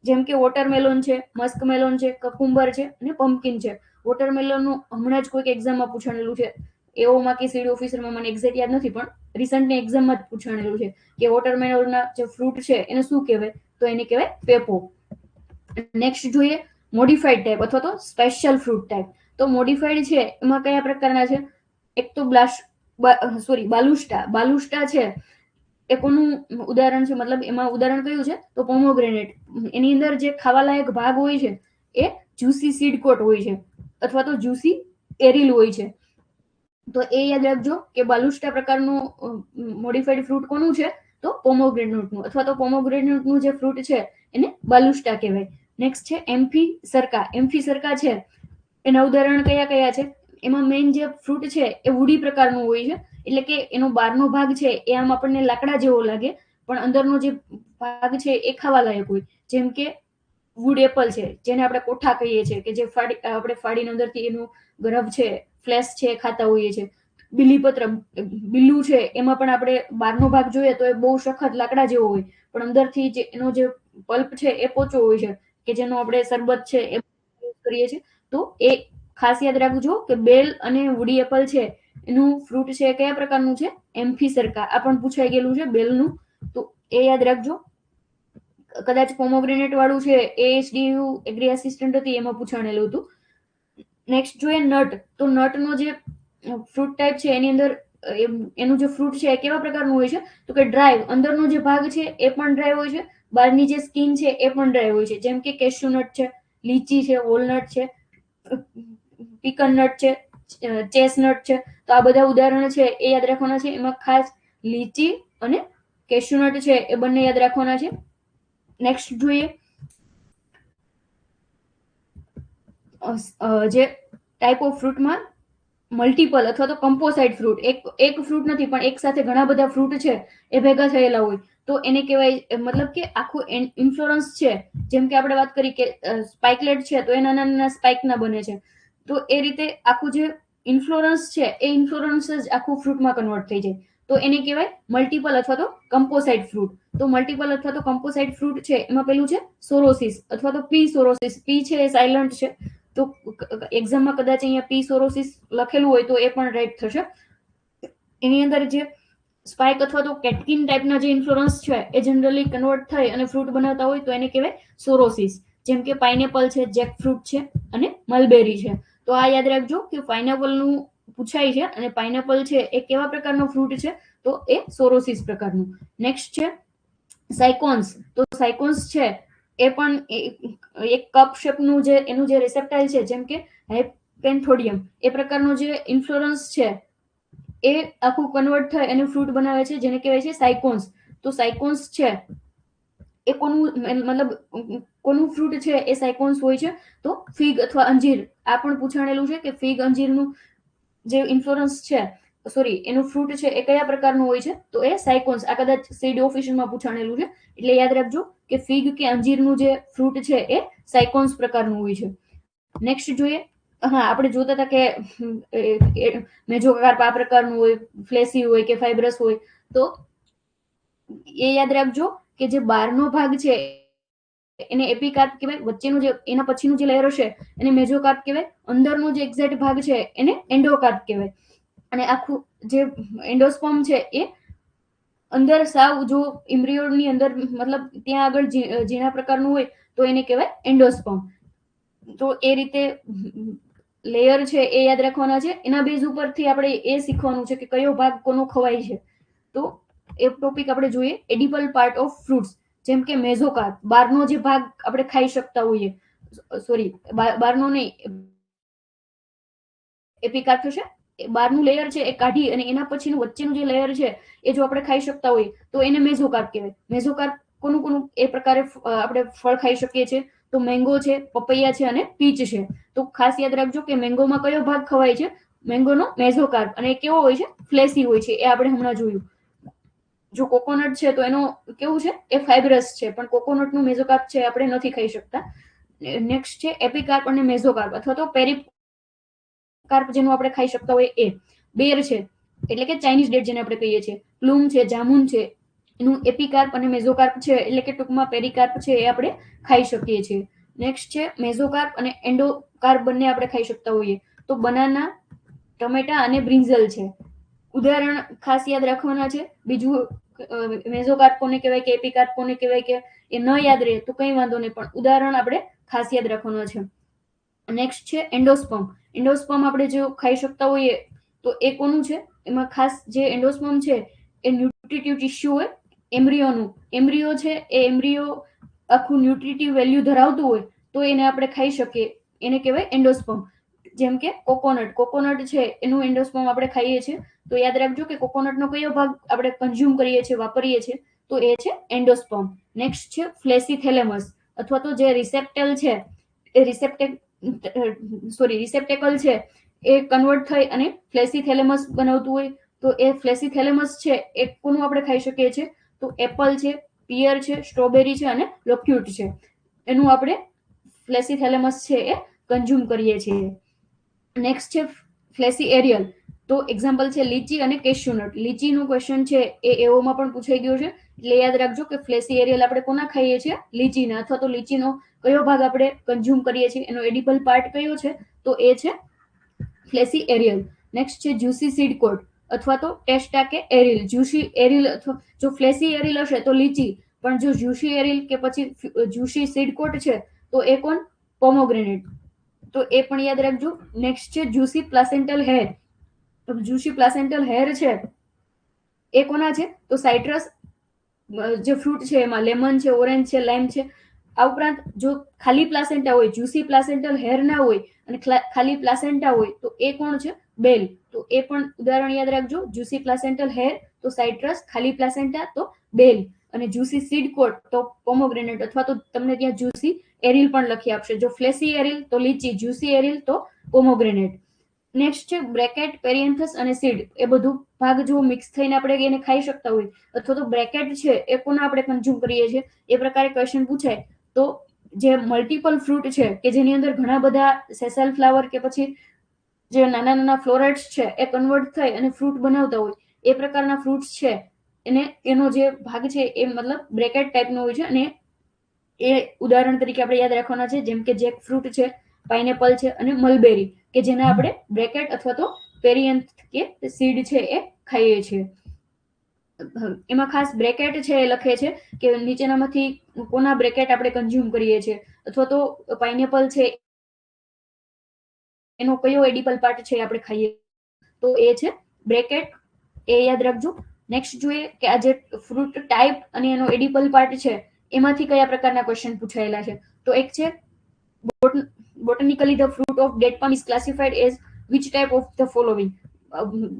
જેમ કે વોટરમેલોન છે, મસ્કમેલોન છે, કકુંબર છે અને પમ્પકિન છે. વોટરમેલોનનું હમણાં જ કોઈક એક્ઝામમાં પૂછાણેલું છે. એઓમાં કે સીડ ઓફિસરમાં મને એક્ઝેક્ટ યાદ નથી, પણ રિસન્ટની એક્ઝામમાં જ પૂછાણેલું છે કે વોટરમેલોનના જે ફ્રૂટ છે એને શું કહેવાય, તો એને કહેવાય પેપો. નેક્સ્ટ જોઈએ મોડિફાઈડ ટાઈપ અથવા તો સ્પેશિયલ ફ્રૂટ ટાઈપ. તો મોડિફાઈડ છે એમાં કયા પ્રકારના છે, એક તો બાલુસ્ટા. બાલુસ્ટા છે એ કોનું ઉદાહરણ છે, મતલબ એમાં ઉદાહરણ કયું છે, તો પોમોગ્રેનેટ. એની અંદર જે ખાવાલાયક ભાગ હોય છે એ જ્યુસી સીડ કોટ હોય છે અથવા તો જ્યુસી એરિલ હોય છે. તો એ યાદ રાખજો કે બાલુસ્ટા પ્રકારનું મોડિફાઈડ ફ્રૂટ કોનું છે, તો પોમોગ્રેનેટનું અથવા તો પોમોગ્રેનેટનું જે ફ્રૂટ છે એને બાલુસ્ટા કહેવાય. નેક્સ્ટ છે એમ્ફી સરકા. એમ્ફી સરકા છે એના ઉદાહરણ કયા કયા છે, એમાં મેઇન જે ફ્રૂટ છે એ વુડી પ્રકારનું હોય છે, એટલે કે એનો બહારનો ભાગ છે એ આમ આપણને લાકડા જેવો લાગે, પણ અંદરનો જે ભાગ છે એ ખાવા લાયક હોય. જેમ કે વુડ એપલ છે જેને આપણે કોઠા કહીએ છીએ, કે જે આપણે ફાડીને અંદરથી એનું ગરભ છે, ફ્લેશ છે ખાતા હોઈએ છીએ. બિલીપત્ર બિલ્લું છે એમાં પણ આપણે બહારનો ભાગ જોઈએ તો એ બહુ સખત લાકડા જેવો હોય, પણ અંદરથી જે એનો જે પલ્પ છે એ પોચો હોય છે, કે જેનો આપણે શરબત છે એ યુઝ કરીએ છીએ. તો એ ખાસ યાદ રાખજો કે બેલ અને વુડી એપલ છે એનું ફ્રૂટ છે કયા પ્રકારનું છે, એમ્ફી સરકા. આ પણ પૂછાઈ ગયેલું છે બેલનું, તો એ યાદ રાખજો. કદાચ પોમોગ્રેનેટ વાળું છે, AHDU એગ્રી આસિસ્ટન્ટ હતી એમાં પૂછાણેલું હતું. નેક્સ્ટ જોઈએ નટ. તો નટનો જે ફ્રૂટ ટાઈપ છે એની અંદર એનું જે ફ્રૂટ છે એ કેવા પ્રકારનું હોય છે? તો કે ડ્રાય. અંદરનો જે ભાગ છે એ પણ ડ્રાય હોય છે, બહારની જે સ્કિન છે એ પણ ડ્રાય હોય છે. જેમ કે કેશ્યુ નટ છે, લીચી છે, વોલનટ છે, પીકન નટ છે, ચેસનટ છે. તો આ બધા ઉદાહરણો છે એ યાદ રાખવાના છે. એમાં ખાસ લીચી અને કેશ્યુ નટ છે એ બંને યાદ રાખવાના છે. નેક્સ્ટ જોઈએ જે ટાઈપ ઓફ ફ્રૂટમાં મલ્ટિપલ અથવા તો કમ્પોસાઇટ ફ્રૂટ. એક ફ્રૂટ નથી પણ એક સાથે ઘણા બધા ફ્રૂટ છે એ ભેગા થયેલા હોય તો એને કહેવાય, મતલબ કે આખું ઇન્ફ્લોરન્સ છે. જેમ કે આપણે વાત કરી કે સ્પાઇકલેટ છે તો એ નાના નાના સ્પાઇકના બને છે. તો એ રીતે આખું જે ઇન્ફ્લોરન્સ છે એ ઇન્ફ્લોરન્સ જ આખું ફ્રૂટમાં કન્વર્ટ થઈ જાય. તો એને કહેવાય મલ્ટિપલ અથવા તો કમ્પોસાઇટ ફ્રૂટ. તો મલ્ટિપલ અથવા તો કમ્પોસાઇટ ફ્રૂટ છે એમાં પેલું છે સોરોસિસ અથવા તો પી સોરોસિસ. પી છે એ સાયલન્ટ છે, તો એક્ઝામમાં કદાચ અહીંયા પી સોરોસિસ લખેલું હોય તો એ પણ રાઈટ થશે. એની અંદર જે સ્પાઇક અથવા તો કેટકિન ટાઈપના જે ઇન્ફ્લોરન્સ છે એ જનરલી કન્વર્ટ થઈ અને ફ્રૂટ બનાવતા હોય તો એને કહેવાય સોરોસિસ. જેમ કે પાઇનેપલ છે, જેકફ્રૂટ છે અને મલબેરી છે. તો આ યાદ રાખજો કે પાઇનેપલનું પૂછાય છે અને પાઇનેપલ છે એ કેવા પ્રકારનો ફ્રૂટ છે? તો એ સોરોસિસ પ્રકારનું. નેક્સ્ટ છે સાયકોન્સ. તો સાયકોન્સ છે એ પણ એક કપ શેપનું જે એનું જે રિસેપ્ટાઇલ છે, જેમ કે હાઇપેન્થોડિયમ એ પ્રકારનો જે ઇન્ફ્લોરન્સ છે એ આખું કન્વર્ટ થાય એનું ફ્રૂટ બનાવે છે, જેને કહેવાય છે સાયકોન્સ. તો સાયકોન્સ છે એ કોનું, મતલબ કોનું ફ્રૂટ છે એ સાયકોન્સ હોય છે? તો ફિગ અથવા અંજીર. આ પણ પૂછાણેલું છે કે ફિગ અંજીરનું જે ઇન્ફ્લોરન્સ છે, સોરી, એનું ફ્રૂટ છે એ કયા પ્રકારનું હોય છે? તો એ સાયકોન્સ. આ કદાચ સીડી ઓફિશિયલમાં પૂછાણેલું છે, એટલે યાદ રાખજો કે ફિગ કે અંજીરનું જે ફ્રૂટ છે એ સાયકોન્સ પ્રકારનું હોય છે. નેક્સ્ટ જોઈએ. હા, આપણે જોતા હતા કે મેજોકાર્પ આ પ્રકારનું હોય, ફ્લેસી હોય કે ફાઇબ્રસ હોય. તો એ યાદ રાખજો કે જે બહારનો ભાગ છે એને એપિકાર્પ કહેવાય, વચ્ચેનું જે એના પછીનું જે લેયર હશે એને મેજોકાર્પ કહેવાય, અંદરનો જે એક્ઝેક્ટ ભાગ છે એને એન્ડોકાર્પ કહેવાય. અને આખું જે એન્ડોસ્પર્મ છે એ અંદર સાવ જો ઇમ્બ્રિયોની અંદર, મતલબ ત્યાં આગળ ઝીણા પ્રકારનું હોય તો એને કહેવાય એન્ડોસ્પર્મ. તો એ રીતે લેયર છે એ યાદ રાખવાના છે. એના બેઝ ઉપરથી આપણે એ શીખવાનું છે કે કયો ભાગ કોનો ખવાય છે. તો એ ટોપિક આપણે જોઈએ એડિબલ પાર્ટ ઓફ ફ્રૂટ્સ. જેમ કે મેઝોકાર્પ, બહારનો જે ભાગ આપણે ખાઈ શકતા હોઈએ, સોરી, બહારનો નહીં, એપિકાર્પ થશે. બહારનું લેયર છે એ કાઢી અને એના પછીનું વચ્ચેનું જે લેયર છે એ જો આપણે ખાઈ શકતા હોઈએ તો એને મેઝોકાર્પ કહેવાય. મેઝોકાર્પ કોનું કોનું એ પ્રકારે આપણે ફળ ખાઈ શકીએ છીએ? તો મેંગો છે, પપૈયા છે અને પીચ છે. તો ખાસ યાદ રાખજો કે મેંગોમાં કયો ભાગ ખવાય છે? મેંગોનો મેઝોકાર્પ. અને એ કેવો હોય છે? ફ્લેસી હોય છે. એ આપણે હમણાં જોયું. જો કોકોનટ છે તો એનો કેવું છે? એ ફાઇબ્રસ છે, પણ કોકોનટનું મેઝોકાર્પ છે આપણે નથી ખાઈ શકતા. નેક્સ્ટ છે એપિકાર્પ અને મેઝોકાર્પ અથવા તો પેરિકાર્પ, જેનું આપણે ખાઈ શકતા હોય એ. બેર છે એટલે કે ચાઇનીઝ ડેટ જેને આપણે કહીએ છીએ, પ્લૂમ છે, જામુન છે, એનું એપિકાર્પ અને મેઝોકાર્પ છે, એટલે કે ટૂંકમાં પેરિકાર્પ છે એ આપણે ખાઈ શકીએ છીએ. નેક્સ્ટ છે મેઝોકાર્પ અને એન્ડોકાર્પ બંને આપણે ખાઈ શકતા હોઈએ. તો બનાના, ટમેટા અને બ્રિંજલ છે. ઉદાહરણ ખાસ યાદ રાખવાના છે. બીજું મેઝોકાર્પ કોને કહેવાય કે એપિકાર્પ કોને કહેવાય કે એ ન યાદ રહે તો કંઈ વાંધો નહીં, પણ ઉદાહરણ આપણે ખાસ યાદ રાખવાના છે. નેક્સ્ટ છે એન્ડોસ્પર્મ. એન્ડોસ્પર્મ આપણે જો ખાઈ શકતા હોઈએ તો એ કોનું છે? એમાં ખાસ જે એન્ડોસ્પર્મ છે એ ન્યુટ્રિટિવ ટિશ્યુ હોય એમ્બ્રિયોનું. એમ્બ્રિયો છે એ એમ્બ્રિયો આખું ન્યુટ્રિટિવ વેલ્યુ ધરાવતું હોય તો એને આપણે ખાઈ શકીએ, એને કહેવાય એન્ડોસ્પર્મ. જેમ કે કોકોનટ. કોકોનટ છે એનું એન્ડોસ્પર્મ આપણે ખાઈએ છીએ. તો યાદ રાખજો કે કોકોનટનો કયો ભાગ આપણે કન્ઝ્યુમ કરીએ છીએ, વાપરીએ છીએ? તો એ છે એન્ડોસ્પર્મ. નેક્સ્ટ છે ફ્લેસી થેલેમસ અથવા તો જે રિસેપ્ટેલ છે એ રિસેપ્ટેકલ છે એ કન્વર્ટ થઈ અને ફ્લેસી થેલેમસ બનાવતું હોય. તો એ ફ્લેસી થેલેમસ છે એ કોનું આપણે ખાઈ શકીએ છીએ? તો એપલ છે, પિયર છે, સ્ટ્રોબેરી છે અને લોક્યુટ છે. એનું આપણે ફ્લેસી થેલેમસ છે એ કન્ઝ્યુમ કરીએ છીએ. નેક્સ્ટ છે ફ્લેસી એરિયલ. તો એક્ઝામ્પલ છે લીચી અને કેશ્યુનટ. લીચીનું ક્વેશ્ચન છે એ એઓમાં પણ પૂછાઈ ગયો છે, એટલે યાદ રાખજો કે ફ્લેસી એરિયલ આપણે કોના ખાઈએ છીએ? લીચીના. અથવા તો લીચીનો કયો ભાગ આપણે કન્ઝ્યુમ કરીએ છીએ, એનો એડિબલ પાર્ટ કયો છે? તો એ છે ફ્લેસી એરિયલ. નેક્સ્ટ છે જ્યુસી સીડ કોડ અથવા તો ટેસ્ટા કે એરિલ. જ્યુસી એરિલ અથવા જો ફ્લેસી એરિલ હશે તો લીચી, પણ જો જ્યુસી એરિલ કે પછી જ્યુસી સીડ કોટ છે તો એ કોણ? પોમોગ્રેનેટ. તો એ પણ યાદ રાખજો. નેક્સ્ટ છે જ્યુસી પ્લાસેન્ટલ હેર. જ્યુસી પ્લાસેન્ટલ હેર છે એ કોના છે? તો સાઇટ્રસ જે ફ્રૂટ છે એમાં લેમન છે, ઓરેન્જ છે, લાઈમ છે. આ ઉપરાંત જો ખાલી પ્લાસેન્ટા હોય, જ્યુસી પ્લાસેન્ટલ હેર ના હોય અને ખાલી પ્લાસેન્ટા હોય તો એ કોણ છે? બેલ. તો એ પણ ઉદાહરણ યાદ રાખજો. જ્યુસી પ્લાસેન્ટલ હેર તો સાઇટ્રસ, ખાલી પ્લાસેન્ટા તો બેલ, અને જ્યુસી સીડ કોટ તો પોમોગ્રેનેટ, અથવા તો તમને ત્યાં જ્યુસી એરિલ પણ લખી આપશે. જો ફ્લેસી એરિલ તો લીચી, જ્યુસી એરિલ તો પોમોગ્રેનેટ. નેક્સ્ટ છે બ્રેકેટ, પેરિયન્થસ અને સીડ. એ બધું ભાગ જો મિક્સ થઈને આપણે એને ખાઈ શકતા હોય, અથવા તો બ્રેકેટ છે એ કોને આપણે કન્ઝ્યુમ કરીએ છીએ એ પ્રકારે ક્વેશ્ચન પૂછાય તો જે મલ્ટિપલ ફ્રૂટ છે કે જેની અંદર ઘણા બધા સેસલ ફ્લાવર કે પછી જે નાના નાના ફ્લોરેટ્સ છે એ કન્વર્ટ થઈ અને ફ્રૂટ બનાવતા હોય એ પ્રકારના ફ્રૂટ્સ છે એને એનો જે ભાગ છે એ મતલબ બ્રેકેટ ટાઈપનો હોય છે. અને એ ઉદાહરણ તરીકે આપણે યાદ રાખવાના છે, જેમ કે જેક ફ્રૂટ છે, પાઇનેપલ છે અને મલબેરી, કે જેને આપણે બ્રેકેટ અથવા તો પેરિયન્થ કે સીડ છે એ ખાઈએ છીએ. એમાં ખાસ બ્રેકેટ છે એ લખે છે કે નીચેનામાંથી કોના બ્રેકેટ આપણે કન્ઝ્યુમ કરીએ છીએ, અથવા તો પાઇનેપલ છે એનો કયો એડિબલ પાર્ટ છે આપણે ખાઈએ, તો એ છે બ્રેકેટ. એ યાદ રાખજો. નેક્સ્ટ જોઈએ કે આ જે ફ્રૂટ ટાઈપ અને એનો એડિબલ પાર્ટ છે એમાંથી કયા પ્રકારના ક્વેશ્ચન પૂછાયેલા છે. તો એક છે botanically the fruit of date palm is classified as which type of the following.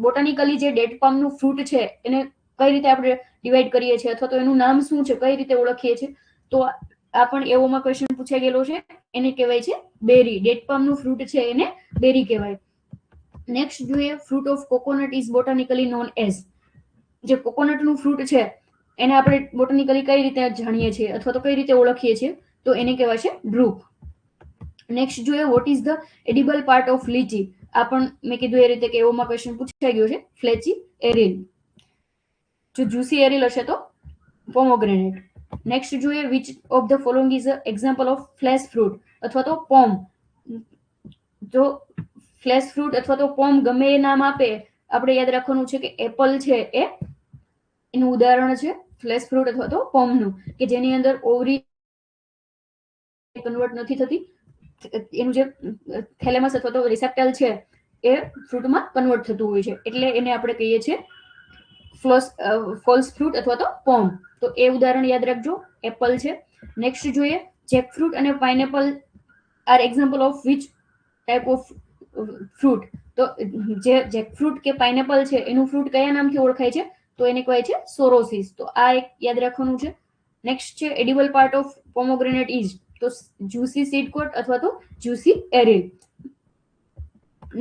Botanically જે ડેટ પામનું ફ્રૂટ છે એને કઈ રીતે આપણે ડિવાઈડ કરીએ છીએ, અથવા તો એનું નામ શું છે, કઈ રીતે ઓળખીએ છીએ. તો આ પણ એવોમાં ક્વેશ્ચન પૂછાઈ ગયેલો છે. એને કહેવાય છે બેરી. ડેટ પામનું ફ્રૂટ છે એને બેરી કહેવાય. નેક્સ્ટ જોઈએ fruit of coconut is botanically known as. જે કોકોનટનું ફ્રૂટ છે એને આપણે બોટાનિકલી કઈ રીતે જાણીએ છીએ અથવા તો કઈ રીતે ઓળખીએ છીએ, તો એને કહેવાય છે ડ્રુપ. નેક્સ્ટ જોઈએ what is the edible part of litchi. આ પણ મેં કીધું એ રીતે કે એવોમાં ક્વેશ્ચન પૂછાઈ ગયો છે. ફ્લેચી એરિલ. જો જ્યુસી એરિલ હશે તો પોમોગ્રેનેટ. નેક્સ્ટ જોઈએ which of the following is example of flash fruit અથવા તો પોમ. જો ફ્લેશ ફ્રૂટ અથવા તો પોમ ગમે એ નામ આપે, આપણે યાદ રાખવાનું છે કે એપલ છે એ એનું ઉદાહરણ છે ફ્લેશ ફ્રૂટ અથવા તો પોમનું, કે જેની અંદર ઓવરી કન્વર્ટ નથી થતી. એનું જે થેલેમસ અથવા તો રિસેપ્ટલ છે એ ફ્રૂટમાં કન્વર્ટ થતું હોય છે, એટલે એને આપણે કહીએ છીએ ફોલ્સ ફ્રૂટ અથવા તો પોમ. તો એ ઉદાહરણ યાદ રાખજો, એપલ છે. નેક્સ્ટ જોઈએ જેક ફ્રૂટ અને pineapple are example of which type of fruit. તો જે જેકફ્રૂટ કે પાઇનેપલ છે એનું ફ્રૂટ કયા નામથી ઓળખાય છે, તો એને કહેવાય છે સોરોસિસ. તો આ એક યાદ રાખવાનું છે. નેક્સ્ટ છે edible part of pomegranate is, તો જ્યુસી સીડ કોટ અથવા તો જ્યુસી એરિલ.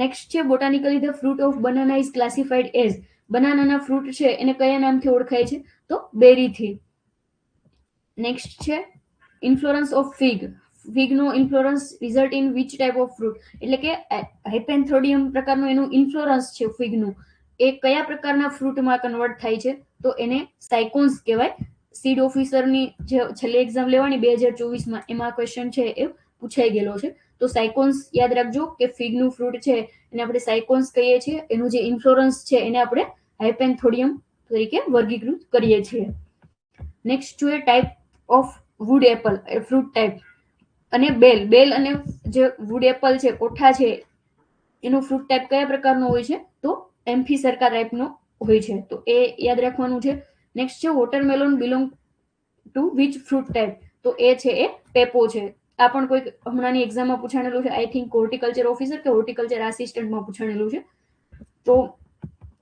નેક્સ્ટ છે botanically the fruit of banana is classified as. બનાનાના ફ્રૂટ છે એને કયા નામથી ઓળખાય છે, તો બેરીથી. નેક્સ્ટ છે ઇન્ફ્લોરન્સ ઓફ ફિગ. ફિગનો inflorescence result in which type of fruit. એટલે કે હાઇપેન્થોડિયમ પ્રકારનું એનું ઇન્ફ્લોરન્સ છે ફિગનું, એ કયા પ્રકારના ફ્રૂટમાં કન્વર્ટ થાય છે, તો એને સાયકોન્સ કહેવાય. સીડ ઓફિસરની જે છેલ્લી એક્ઝામ લેવાની 2024માં એમાં ક્વેશ્ચન છે એ પૂછાઈ ગયેલો છે. તો સાયકોન્સ યાદ રાખજો કે ફિગનું ફ્રૂટ છે એને આપણે સાયકોન્સ કહીએ છીએ. એનું જે ઇન્ફ્લોરન્સ છે એને આપણે હાઇપેન્થોડિયમ તરીકે વર્ગીકૃત કરીએ છીએ. નેક્સ્ટ જોઈએ type of wood apple, fruit type. અને બેલ. બેલ અને જે વુડ એપલ છે, કોઠા છે, એનો ફ્રૂટ ટાઈપ કયા પ્રકારનો હોય છે, તો એમ્ફી સરકા ટાઈપનો હોય છે. તો એ યાદ રાખવાનું છે. નેક્સ્ટ છે watermelon belong to which fruit type. તો એ છે એ પેપો છે. આ પણ કોઈ હમણાંની એક્ઝામમાં પૂછાણેલું છે. આઈ થિંક હોર્ટિકલ્ચર ઓફિસર કે હોર્ટિકલ્ચર આસિસ્ટન્ટમાં પૂછાણેલું છે. તો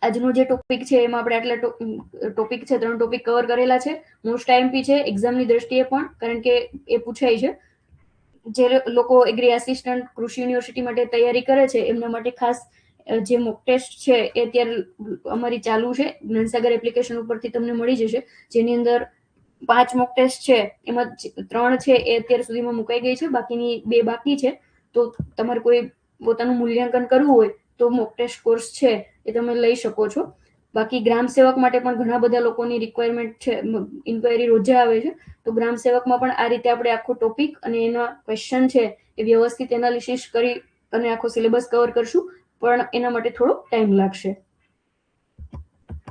આજનો જે ટોપિક છે એમાં આપણે આટલા ટોપિક છે, 3 ટોપિક કવર કરેલા છે. મોસ્ટ આઈએમપી છે એક્ઝામની દ્રષ્ટિએ પણ, કારણ કે એ પૂછાય છે. જે લોકો એગ્રી આસિસ્ટન્ટ કૃષિ યુનિવર્સિટી માટે તૈયારી કરે છે એમના માટે ખાસ જે મોક ટેસ્ટ છે એ અત્યારે અમારી ચાલુ છે. જ્ઞાનસાગર એપ્લિકેશન ઉપરથી તમને મળી જશે, જેની અંદર 5 મોક ટેસ્ટ છે, એમાં 3 છે એ અત્યાર સુધીમાં મુકાઈ ગઈ છે, બાકીની 2 બાકી છે. તો તમારે કોઈ પોતાનું મૂલ્યાંકન કરવું હોય તો મોક ટેસ્ટ કોર્સ છે એ તમે લઈ શકો છો. બાકી ગ્રામ સેવક માટે પણ ઘણા બધા લોકોની રિક્વાયરમેન્ટ છે, ઇન્ક્વાયરી રોજે આવે છે. તો ગ્રામ સેવકમાં પણ આ રીતે આપણે આખો ટોપિક અને એના ક્વેશ્ચન છે એ વ્યવસ્થિત એનાલિસિસ કરી અને આખો સિલેબસ કવર કરશું, પણ એના માટે થોડો ટાઈમ લાગશે.